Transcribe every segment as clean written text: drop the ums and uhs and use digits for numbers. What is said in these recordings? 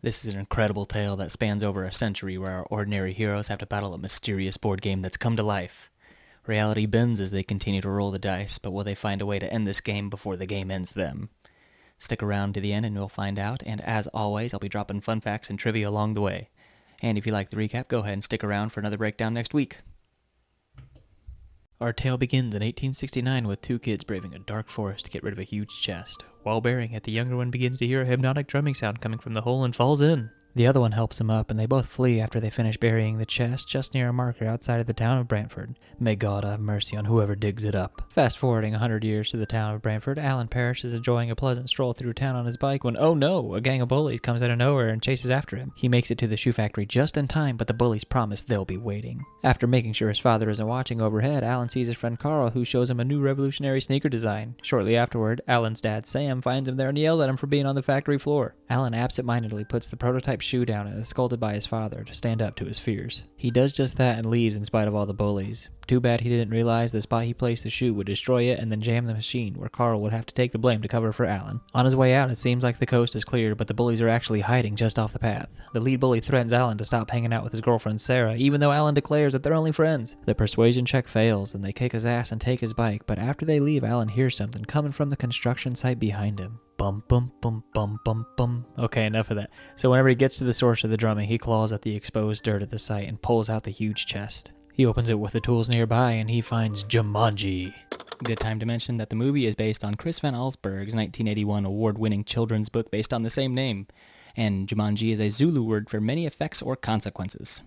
This is an incredible tale that spans over a century where our ordinary heroes have to battle a mysterious board game that's come to life. Reality bends as they continue to roll the dice, but will they find a way to end this game before the game ends them? Stick around to the end and you'll find out, and as always, I'll be dropping fun facts and trivia along the way. And if you like the recap, go ahead and stick around for another breakdown next week. Our tale begins in 1869 with two kids braving a dark forest to get rid of a huge chest. While burying it, the younger one begins to hear a hypnotic drumming sound coming from the hole and falls in. The other one helps him up, and they both flee after they finish burying the chest just near a marker outside of the town of Brantford. May God have mercy on whoever digs it up. Fast forwarding 100 years to the town of Brantford, Alan Parrish is enjoying a pleasant stroll through town on his bike when, oh no, a gang of bullies comes out of nowhere and chases after him. He makes it to the shoe factory just in time, but the bullies promise they'll be waiting. After making sure his father isn't watching overhead, Alan sees his friend Carl, who shows him a new revolutionary sneaker design. Shortly afterward, Alan's dad Sam finds him there and yells at him for being on the factory floor. Alan absent-mindedly puts the prototype shoe down and is scolded by his father to stand up to his fears. He does just that and leaves in spite of all the bullies. Too bad he didn't realize the spot he placed the shoe would destroy it and then jam the machine, where Carl would have to take the blame to cover for Alan. On his way out, it seems like the coast is cleared, but the bullies are actually hiding just off the path. The lead bully threatens Alan to stop hanging out with his girlfriend Sarah, even though Alan declares that they're only friends. The persuasion check fails, and they kick his ass and take his bike, but after they leave, Alan hears something coming from the construction site behind him. Bum bum bum bum bum bum. Okay, enough of that. So whenever he gets to the source of the drumming, he claws at the exposed dirt of the site and pulls out the huge chest. He opens it with the tools nearby and he finds Jumanji. Good time to mention that the movie is based on Chris Van Allsburg's 1981 award-winning children's book based on the same name, and Jumanji is a Zulu word for many effects or consequences.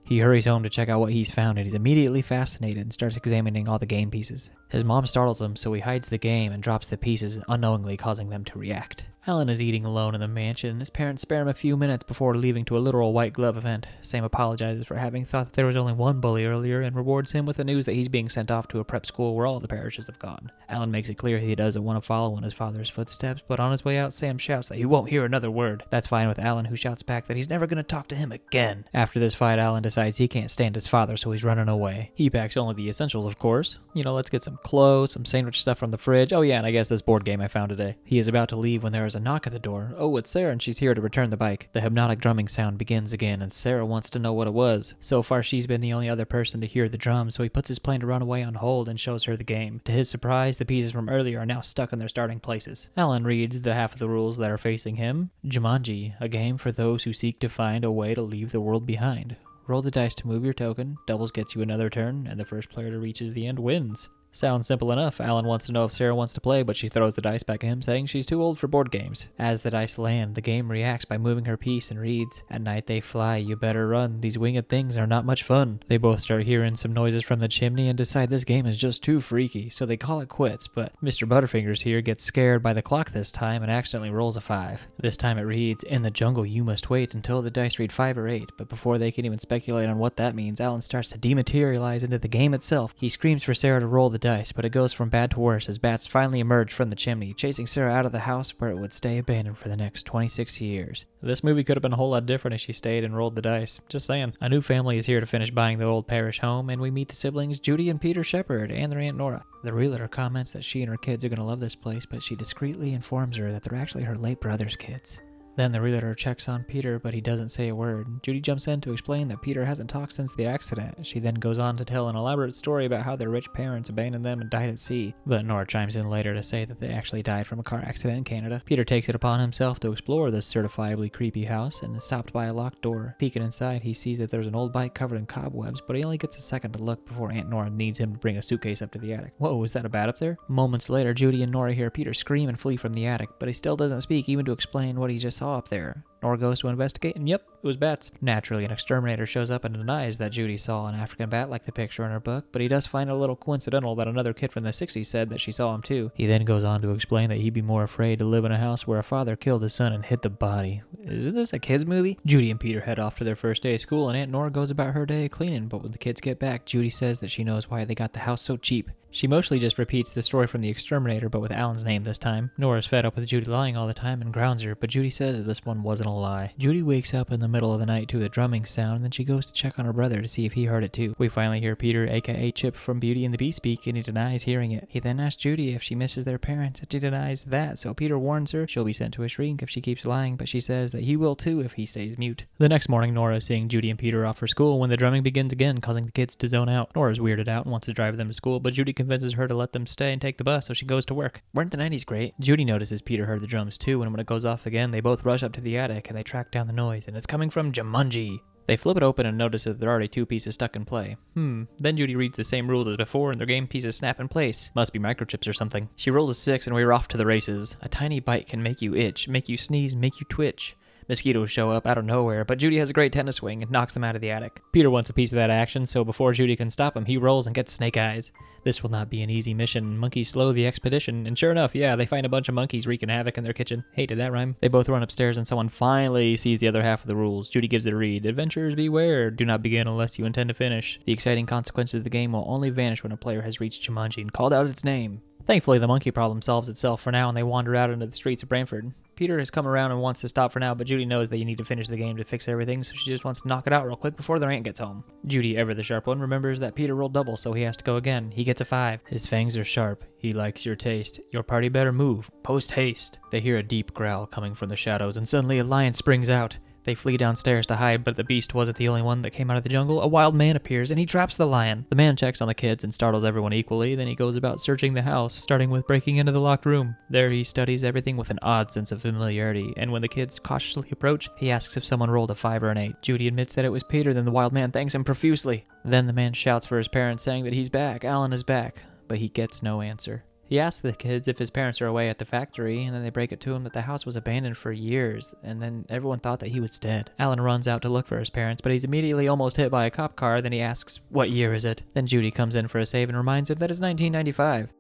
He hurries home to check out what he's found, and he's immediately fascinated and starts examining all the game pieces. His mom startles him, so he hides the game and drops the pieces, unknowingly causing them to react. Alan is eating alone in the mansion, and his parents spare him a few minutes before leaving to a literal white glove event. Sam apologizes for having thought that there was only one bully earlier and rewards him with the news that he's being sent off to a prep school where all the parishes have gone. Alan makes it clear he doesn't want to follow in his father's footsteps, but on his way out, Sam shouts that he won't hear another word. That's fine with Alan, who shouts back that he's never going to talk to him again. After this fight, Alan decides he can't stand his father, so he's running away. He packs only the essentials, of course. Let's get some clothes, some sandwich stuff from the fridge. Oh yeah, and I guess this board game I found today. He is about to leave when there is a knock at the door. Oh, it's Sarah, and she's here to return the bike. The hypnotic drumming sound begins again, and Sarah wants to know what it was. So far, she's been the only other person to hear the drum, so he puts his plan to run away on hold and shows her the game. To his surprise, the pieces from earlier are now stuck in their starting places. Alan reads the half of the rules that are facing him. Jumanji, a game for those who seek to find a way to leave the world behind. Roll the dice to move your token, doubles gets you another turn, and the first player to reaches the end wins. Sounds simple enough. Alan wants to know if Sarah wants to play, but she throws the dice back at him, saying she's too old for board games. As the dice land, the game reacts by moving her piece and reads, "At night they fly, you better run. These winged things are not much fun." They both start hearing some noises from the chimney and decide this game is just too freaky, so they call it quits, but Mr. Butterfingers here gets scared by the clock this time and accidentally rolls a 5. This time it reads, "In the jungle you must wait until the dice read 5 or 8, but before they can even speculate on what that means, Alan starts to dematerialize into the game itself. He screams for Sarah to roll the dice, but it goes from bad to worse as bats finally emerge from the chimney, chasing Sarah out of the house where it would stay abandoned for the next 26 years. This movie could have been a whole lot different if she stayed and rolled the dice. Just saying. A new family is here to finish buying the old parish home, and we meet the siblings Judy and Peter Shepherd and their Aunt Nora. The realtor comments that she and her kids are going to love this place, but she discreetly informs her that they're actually her late brother's kids. Then the realtor checks on Peter, but he doesn't say a word. Judy jumps in to explain that Peter hasn't talked since the accident. She then goes on to tell an elaborate story about how their rich parents abandoned them and died at sea. But Nora chimes in later to say that they actually died from a car accident in Canada. Peter takes it upon himself to explore this certifiably creepy house and is stopped by a locked door. Peeking inside, he sees that there's an old bike covered in cobwebs, but he only gets a second to look before Aunt Nora needs him to bring a suitcase up to the attic. Whoa, is that a bat up there? Moments later, Judy and Nora hear Peter scream and flee from the attic, but he still doesn't speak even to explain what he just saw up there. Nora goes to investigate, and yep, it was bats. Naturally, an exterminator shows up and denies that Judy saw an African bat like the picture in her book, but he does find it a little coincidental that another kid from the 60s said that she saw him too. He then goes on to explain that he'd be more afraid to live in a house where a father killed his son and hid the body. Isn't this a kid's movie? Judy and Peter head off to their first day of school, and Aunt Nora goes about her day cleaning, but when the kids get back, Judy says that she knows why they got the house so cheap. She mostly just repeats the story from The Exterminator, but with Alan's name this time. Nora's fed up with Judy lying all the time and grounds her, but Judy says that this one wasn't a lie. Judy wakes up in the middle of the night to a drumming sound, and then she goes to check on her brother to see if he heard it too. We finally hear Peter, aka Chip from Beauty and the Beast, speak, and he denies hearing it. He then asks Judy if she misses their parents, and she denies that, so Peter warns her she'll be sent to a shrink if she keeps lying, but she says that he will too if he stays mute. The next morning, Nora is seeing Judy and Peter off for school when the drumming begins again, causing the kids to zone out. Nora's weirded out and wants to drive them to school, but Judy convinces her to let them stay and take the bus, so she goes to work. Weren't the 90s great? Judy notices Peter heard the drums too, and when it goes off again, they both rush up to the attic and they track down the noise, and it's coming from Jumanji. They flip it open and notice that there are already 2 pieces stuck in play. Then Judy reads the same rules as before and their game pieces snap in place. Must be microchips or something. She rolls a 6 and we're off to the races. A tiny bite can make you itch, make you sneeze, make you twitch. Mosquitoes show up out of nowhere, but Judy has a great tennis swing and knocks them out of the attic. Peter wants a piece of that action, so before Judy can stop him, he rolls and gets snake eyes. This will not be an easy mission. Monkeys slow the expedition, and sure enough, yeah, they find a bunch of monkeys wreaking havoc in their kitchen. Hey, did that rhyme? They both run upstairs and someone finally sees the other half of the rules. Judy gives it a read. Adventurers beware. Do not begin unless you intend to finish. The exciting consequences of the game will only vanish when a player has reached Jumanji and called out its name. Thankfully, the monkey problem solves itself for now, and they wander out into the streets of Brantford. Peter has come around and wants to stop for now, but Judy knows that you need to finish the game to fix everything, so she just wants to knock it out real quick before their aunt gets home. Judy, ever the sharp one, remembers that Peter rolled double, so he has to go again. He gets a 5. His fangs are sharp. He likes your taste. Your party better move. Post haste. They hear a deep growl coming from the shadows, and suddenly a lion springs out. They flee downstairs to hide, but the beast wasn't the only one that came out of the jungle. A wild man appears, and he traps the lion. The man checks on the kids and startles everyone equally. Then he goes about searching the house, starting with breaking into the locked room. There he studies everything with an odd sense of familiarity, and when the kids cautiously approach, he asks if someone rolled a 5 or an 8. Judy admits that it was Peter, then the wild man thanks him profusely. Then the man shouts for his parents, saying that he's back. Alan is back. But he gets no answer. He asks the kids if his parents are away at the factory, and then they break it to him that the house was abandoned for years, and then everyone thought that he was dead. Alan runs out to look for his parents, but he's immediately almost hit by a cop car. Then he asks, "What year is it?" Then Judy comes in for a save and reminds him that it's 1995.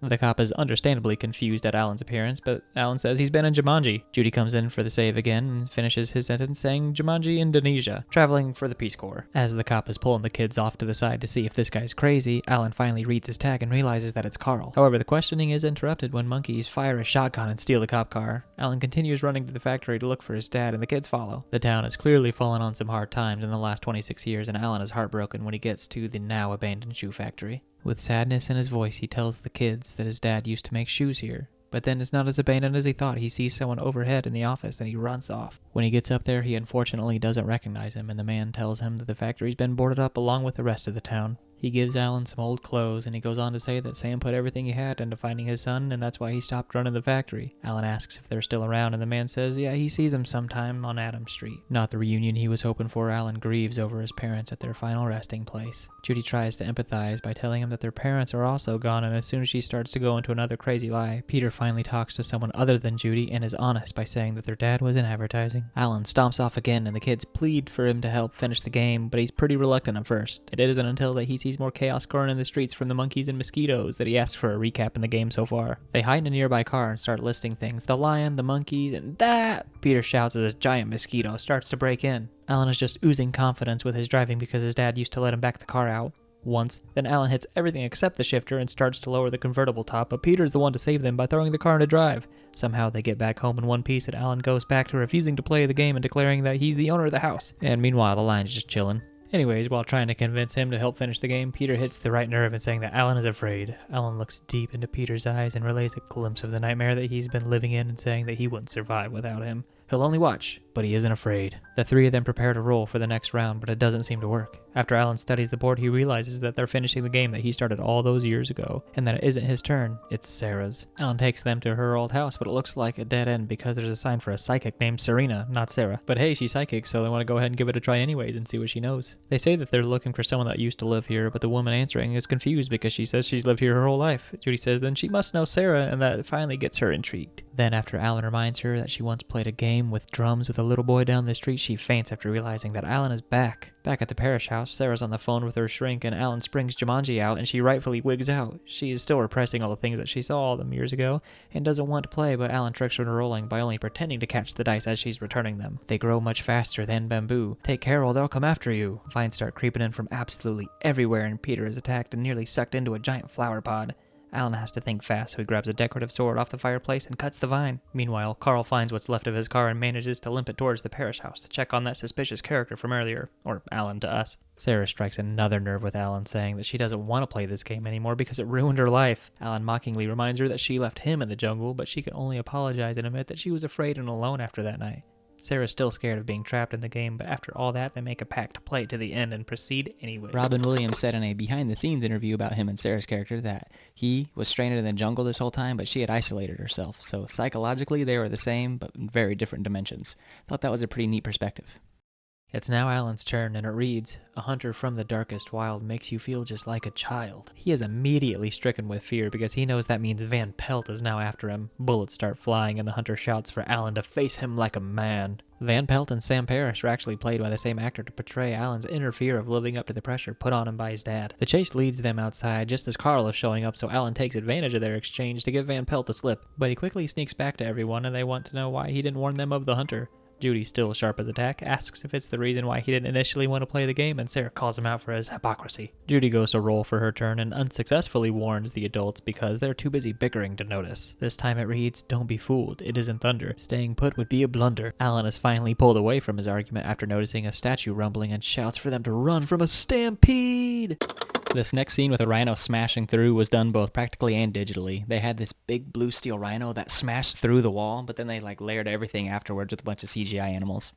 The cop is understandably confused at Alan's appearance, but Alan says he's been in Jumanji. Judy comes in for the save again and finishes his sentence saying Jumanji, Indonesia, traveling for the Peace Corps. As the cop is pulling the kids off to the side to see if this guy's crazy, Alan finally reads his tag and realizes that it's Carl. However, the questioning is interrupted when monkeys fire a shotgun and steal the cop car. Alan continues running to the factory to look for his dad, and the kids follow. The town has clearly fallen on some hard times in the last 26 years, and Alan is heartbroken when he gets to the now abandoned shoe factory. With sadness in his voice, he tells the kids that his dad used to make shoes here. But then it's not as abandoned as he thought. He sees someone overhead in the office and he runs off. When he gets up there, he unfortunately doesn't recognize him, and the man tells him that the factory's been boarded up along with the rest of the town. He gives Alan some old clothes, and he goes on to say that Sam put everything he had into finding his son, and that's why he stopped running the factory. Alan asks if they're still around, and the man says, yeah, he sees them sometime on Adams Street. Not the reunion he was hoping for. Alan grieves over his parents at their final resting place. Judy tries to empathize by telling him that their parents are also gone, and as soon as she starts to go into another crazy lie, Peter finally talks to someone other than Judy and is honest by saying that their dad was in advertising. Alan stomps off again, and the kids plead for him to help finish the game, but he's pretty reluctant at first. It isn't until that he sees more chaos going in the streets from the monkeys and mosquitoes that he asks for a recap in the game so far. They hide in a nearby car and start listing things. The lion, the monkeys, and that! Peter shouts as a giant mosquito starts to break in. Alan is just oozing confidence with his driving because his dad used to let him back the car out once. Then Alan hits everything except the shifter and starts to lower the convertible top, but Peter's the one to save them by throwing the car into drive. Somehow they get back home in one piece, and Alan goes back to refusing to play the game and declaring that he's the owner of the house. And meanwhile, the lion's just chilling. Anyways, while trying to convince him to help finish the game, Peter hits the right nerve in saying that Alan is afraid. Alan looks deep into Peter's eyes and relays a glimpse of the nightmare that he's been living in and saying that he wouldn't survive without him. He'll only watch, but he isn't afraid. The three of them prepare to roll for the next round, but it doesn't seem to work. After Alan studies the board, he realizes that they're finishing the game that he started all those years ago, and that it isn't his turn, it's Sarah's. Alan takes them to her old house, but it looks like a dead end because there's a sign for a psychic named Serena, not Sarah. But hey, she's psychic, so they want to go ahead and give it a try anyways and see what she knows. They say that they're looking for someone that used to live here, but the woman answering is confused because she says she's lived here her whole life. Judy says then she must know Sarah, and that finally gets her intrigued. Then after Alan reminds her that she once played a game game with drums with a little boy down the street, she faints after realizing that Alan is back. Back at the Parrish house, Sarah's on the phone with her shrink and Alan springs Jumanji out and she rightfully wigs out. She is still repressing all the things that she saw all them years ago and doesn't want to play, but Alan tricks her into rolling by only pretending to catch the dice as she's returning them. They grow much faster than bamboo. Take care or they'll come after you. Vines start creeping in from absolutely everywhere and Peter is attacked and nearly sucked into a giant flower pod. Alan has to think fast, so he grabs a decorative sword off the fireplace and cuts the vine. Meanwhile, Carl finds what's left of his car and manages to limp it towards the Parrish house to check on that suspicious character from earlier, or Alan to us. Sarah strikes another nerve with Alan, saying that she doesn't want to play this game anymore because it ruined her life. Alan mockingly reminds her that she left him in the jungle, but she can only apologize and admit that she was afraid and alone after that night. Sarah's still scared of being trapped in the game, but after all that, they make a pact to play it to the end and proceed anyway. Robin Williams said in a behind-the-scenes interview about him and Sarah's character that he was stranded in the jungle this whole time, but she had isolated herself. So psychologically, they were the same, but in very different dimensions. Thought that was a pretty neat perspective. It's now Alan's turn, and it reads, "A hunter from the darkest wild makes you feel just like a child." He is immediately stricken with fear because he knows that means Van Pelt is now after him. Bullets start flying, and the hunter shouts for Alan to face him like a man. Van Pelt and Sam Parrish are actually played by the same actor to portray Alan's inner fear of living up to the pressure put on him by his dad. The chase leads them outside just as Carl is showing up, so Alan takes advantage of their exchange to give Van Pelt the slip. But he quickly sneaks back to everyone, and they want to know why he didn't warn them of the hunter. Judy, still sharp as a tack, asks if it's the reason why he didn't initially want to play the game, and Sarah calls him out for his hypocrisy. Judy goes to roll for her turn and unsuccessfully warns the adults because they're too busy bickering to notice. This time it reads, "Don't be fooled, it isn't thunder. Staying put would be a blunder." Alan is finally pulled away from his argument after noticing a statue rumbling and shouts for them to run from a stampede. This next scene with a rhino smashing through was done both practically and digitally. They had this big blue steel rhino that smashed through the wall, but then they layered everything afterwards with a bunch of CGI animals.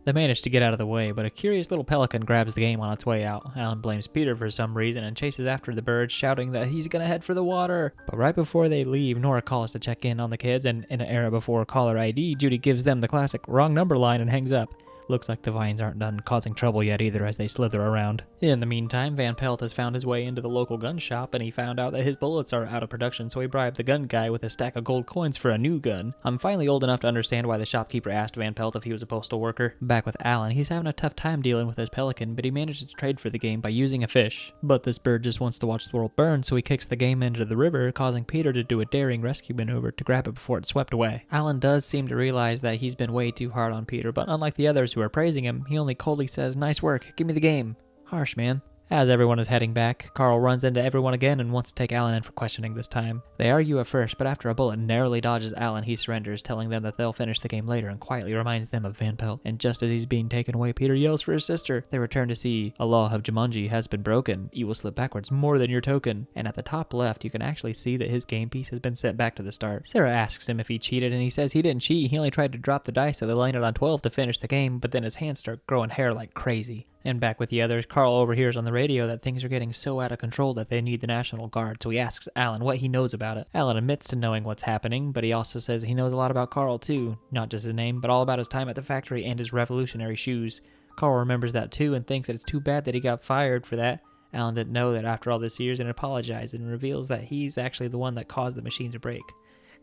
They manage to get out of the way, but a curious little pelican grabs the game on its way out. Alan blames Peter for some reason and chases after the bird, shouting that he's gonna head for the water. But right before they leave, Nora calls to check in on the kids, and in an era before caller ID, Judy gives them the classic wrong number line and hangs up. Looks like the vines aren't done causing trouble yet either as they slither around. In the meantime, Van Pelt has found his way into the local gun shop and he found out that his bullets are out of production, so he bribed the gun guy with a stack of gold coins for a new gun. I'm finally old enough to understand why the shopkeeper asked Van Pelt if he was a postal worker. Back with Alan, he's having a tough time dealing with his pelican, but he manages to trade for the game by using a fish. But this bird just wants to watch the world burn, so he kicks the game into the river, causing Peter to do a daring rescue maneuver to grab it before it's swept away. Alan does seem to realize that he's been way too hard on Peter, but unlike the others who are praising him, he only coldly says, "Nice work, give me the game." Harsh, man. As everyone is heading back, Carl runs into everyone again and wants to take Alan in for questioning this time. They argue at first, but after a bullet narrowly dodges Alan, he surrenders, telling them that they'll finish the game later and quietly reminds them of Van Pelt. And just as he's being taken away, Peter yells for his sister. They return to see a law of Jumanji has been broken. You will slip backwards more than your token. And at the top left, you can actually see that his game piece has been sent back to the start. Sarah asks him if he cheated, and he says he didn't cheat. He only tried to drop the dice so they landed on 12 to finish the game, but then his hands start growing hair like crazy. And back with the others, Carl overhears on the radio that things are getting so out of control that they need the National Guard, so he asks Alan what he knows about it. Alan admits to knowing what's happening, but he also says he knows a lot about Carl too. Not just his name, but all about his time at the factory and his revolutionary shoes. Carl remembers that too and thinks that it's too bad that he got fired for that. Alan didn't know that after all this years and apologizes and reveals that he's actually the one that caused the machine to break.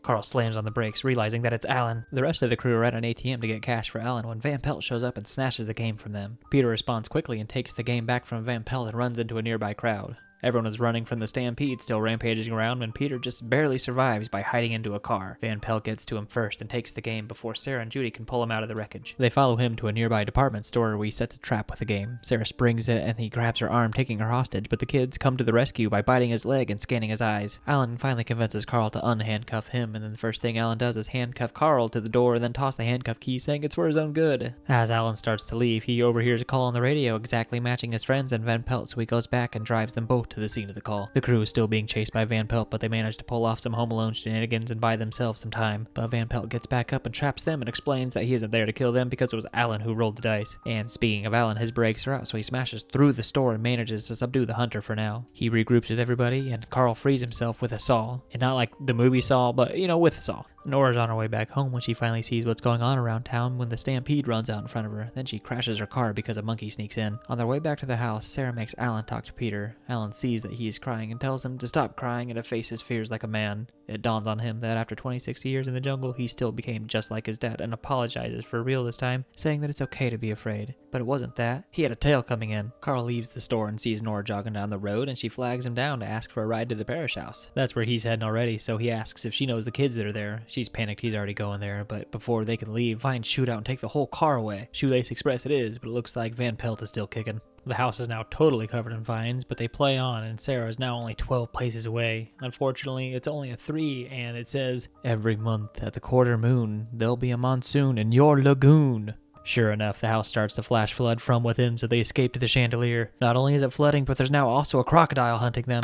Carl slams on the brakes, realizing that it's Alan. The rest of the crew are at an ATM to get cash for Alan when Van Pelt shows up and snatches the game from them. Peter responds quickly and takes the game back from Van Pelt and runs into a nearby crowd. Everyone is running from the stampede, still rampaging around, and Peter just barely survives by hiding into a car. Van Pelt gets to him first and takes the game before Sarah and Judy can pull him out of the wreckage. They follow him to a nearby department store where he sets a trap with the game. Sarah springs it and he grabs her arm, taking her hostage, but the kids come to the rescue by biting his leg and scanning his eyes. Alan finally convinces Carl to unhandcuff him, and then the first thing Alan does is handcuff Carl to the door and then toss the handcuff key, saying it's for his own good. As Alan starts to leave, he overhears a call on the radio exactly matching his friends and Van Pelt, so he goes back and drives them both to the scene of the call. The crew is still being chased by Van Pelt, but they manage to pull off some Home Alone shenanigans and buy themselves some time. But Van Pelt gets back up and traps them and explains that he isn't there to kill them because it was Alan who rolled the dice. And speaking of Alan, his brakes are out, so he smashes through the store and manages to subdue the hunter for now. He regroups with everybody, and Carl frees himself with a saw. And not like the movie Saw, but, with a saw. Nora's on her way back home when she finally sees what's going on around town when the stampede runs out in front of her. Then she crashes her car because a monkey sneaks in. On their way back to the house, Sarah makes Alan talk to Peter. Alan sees that he is crying and tells him to stop crying and to face his fears like a man. It dawns on him that after 26 years in the jungle, he still became just like his dad and apologizes for real this time, saying that it's okay to be afraid. But it wasn't that. He had a tail coming in. Carl leaves the store and sees Nora jogging down the road, and she flags him down to ask for a ride to the Parrish house. That's where he's heading already, so he asks if she knows the kids that are there. She's panicked he's already going there, but before they can leave, vines shoot out and take the whole car away. Shoelace Express it is, but it looks like Van Pelt is still kicking. The house is now totally covered in vines, but they play on, and Sarah is now only 12 places away. Unfortunately, it's only a 3, and it says, "Every month at the quarter moon, there'll be a monsoon in your lagoon." Sure enough, the house starts to flash flood from within, so they escape to the chandelier. Not only is it flooding, but there's now also a crocodile hunting them.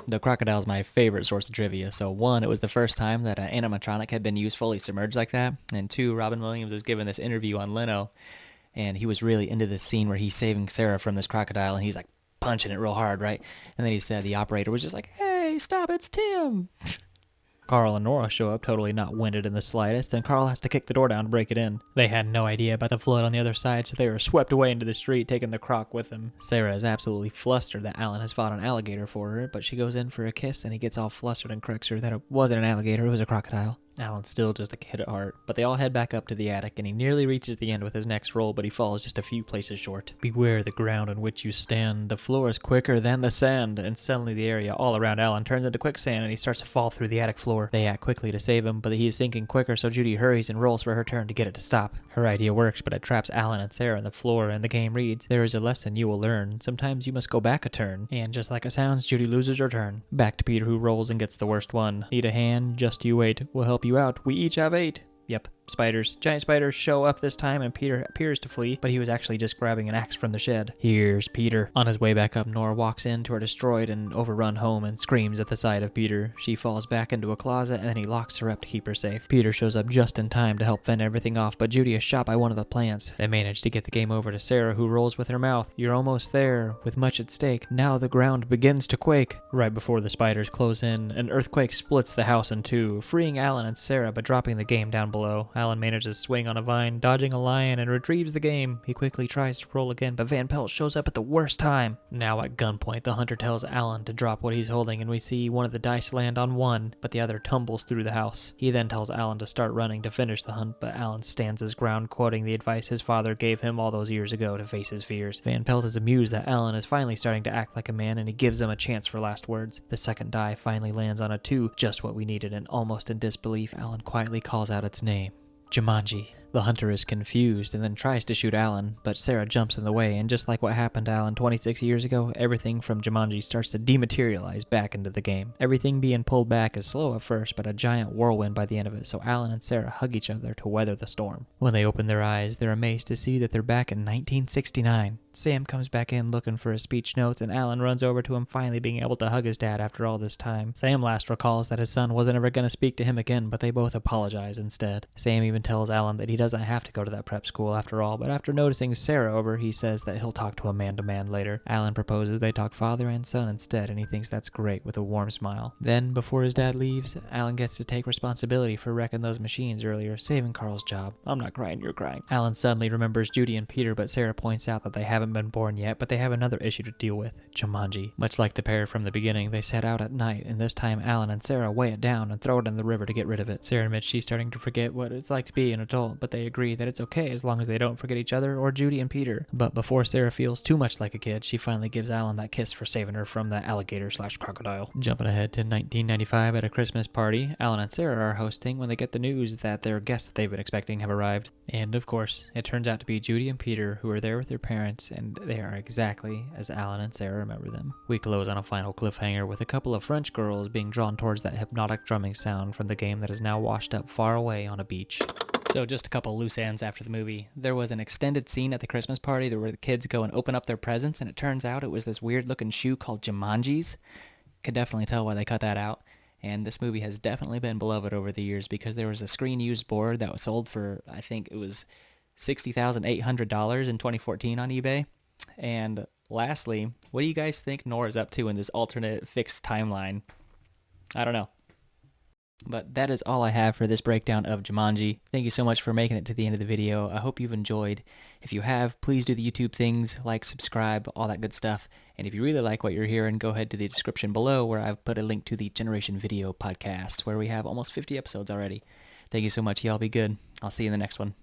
The crocodile is my favorite source of trivia. So 1, it was the first time that an animatronic had been used fully submerged like that. And 2, Robin Williams was given this interview on Leno, and he was really into this scene where he's saving Sarah from this crocodile, and he's like punching it real hard, right? And then he said the operator was just like, "Hey, stop, it's Tim." Carl and Nora show up totally not winded in the slightest, and Carl has to kick the door down to break it in. They had no idea about the flood on the other side, so they were swept away into the street, taking the croc with them. Sarah is absolutely flustered that Alan has fought an alligator for her, but she goes in for a kiss, and he gets all flustered and corrects her that it wasn't an alligator, it was a crocodile. Alan's still just a kid at heart, but they all head back up to the attic, and he nearly reaches the end with his next roll, but he falls just a few places short. "Beware the ground on which you stand, the floor is quicker than the sand," and suddenly the area all around Alan turns into quicksand, and he starts to fall through the attic floor. They act quickly to save him, but he is sinking quicker, so Judy hurries and rolls for her turn to get it to stop. Her idea works, but it traps Alan and Sarah on the floor, and the game reads, "There is a lesson you will learn. Sometimes you must go back a turn." And just like it sounds, Judy loses her turn. Back to Peter, who rolls and gets the worst one. "Need a hand? Just you wait. We'll help you out. We each have 8. Yep, spiders. Giant spiders show up this time, and Peter appears to flee, but he was actually just grabbing an axe from the shed. Here's Peter. On his way back up, Nora walks into her destroyed and overrun home and screams at the sight of Peter. She falls back into a closet, and then he locks her up to keep her safe. Peter shows up just in time to help fend everything off, but Judy is shot by one of the plants. They manage to get the game over to Sarah, who rolls with her mouth. "You're almost there, with much at stake. Now the ground begins to quake." Right before the spiders close in, an earthquake splits the house in two, freeing Alan and Sarah, but dropping the game down below. Alan manages to swing on a vine, dodging a lion, and retrieves the game. He quickly tries to roll again, but Van Pelt shows up at the worst time. Now at gunpoint, the hunter tells Alan to drop what he's holding, and we see one of the dice land on one, but the other tumbles through the house. He then tells Alan to start running to finish the hunt, but Alan stands his ground, quoting the advice his father gave him all those years ago to face his fears. Van Pelt is amused that Alan is finally starting to act like a man, and he gives him a chance for last words. The second die finally lands on a 2, just what we needed, and almost in disbelief, Alan quietly calls out its name. Jumanji. The hunter is confused and then tries to shoot Alan, but Sarah jumps in the way, and just like what happened to Alan 26 years ago, everything from Jumanji starts to dematerialize back into the game. Everything being pulled back is slow at first, but a giant whirlwind by the end of it, so Alan and Sarah hug each other to weather the storm. When they open their eyes, they're amazed to see that they're back in 1969. Sam comes back in looking for his speech notes, and Alan runs over to him, finally being able to hug his dad after all this time. Sam last recalls that his son wasn't ever going to speak to him again, but they both apologize instead. Sam even tells Alan that he doesn't have to go to that prep school after all, but after noticing Sarah over, he says that he'll talk to a man-to-man later. Alan proposes they talk father and son instead, and he thinks that's great with a warm smile. Then, before his dad leaves, Alan gets to take responsibility for wrecking those machines earlier, saving Carl's job. "I'm not crying, you're crying." Alan suddenly remembers Judy and Peter, but Sarah points out that they haven't been born yet, but they have another issue to deal with, Jumanji. Much like the pair from the beginning, they set out at night, and this time Alan and Sarah weigh it down and throw it in the river to get rid of it. Sarah admits she's starting to forget what it's like to be an adult, but they agree that it's okay as long as they don't forget each other or Judy and Peter. But before Sarah feels too much like a kid, she finally gives Alan that kiss for saving her from that alligator/crocodile. Jumping ahead to 1995 at a Christmas party, Alan and Sarah are hosting when they get the news that their guests that they've been expecting have arrived. And of course, it turns out to be Judy and Peter, who are there with their parents, and they are exactly as Alan and Sarah remember them. We close on a final cliffhanger with a couple of French girls being drawn towards that hypnotic drumming sound from the game that is now washed up far away on a beach. So just a couple loose ends after the movie. There was an extended scene at the Christmas party where the kids go and open up their presents, and it turns out it was this weird-looking shoe called Jumanji's. Could definitely tell why they cut that out. And this movie has definitely been beloved over the years because there was a screen-used board that was sold for, I think it was $60,800 in 2014 on eBay. And lastly, what do you guys think Nora's up to in this alternate fixed timeline? I don't know. But that is all I have for this breakdown of Jumanji. Thank you so much for making it to the end of the video. I hope you've enjoyed. If you have, please do the YouTube things, like, subscribe, all that good stuff. And if you really like what you're hearing, go ahead to the description below where I've put a link to the Generation Video podcast, where we have almost 50 episodes already. Thank you so much. Y'all be good. I'll see you in the next one.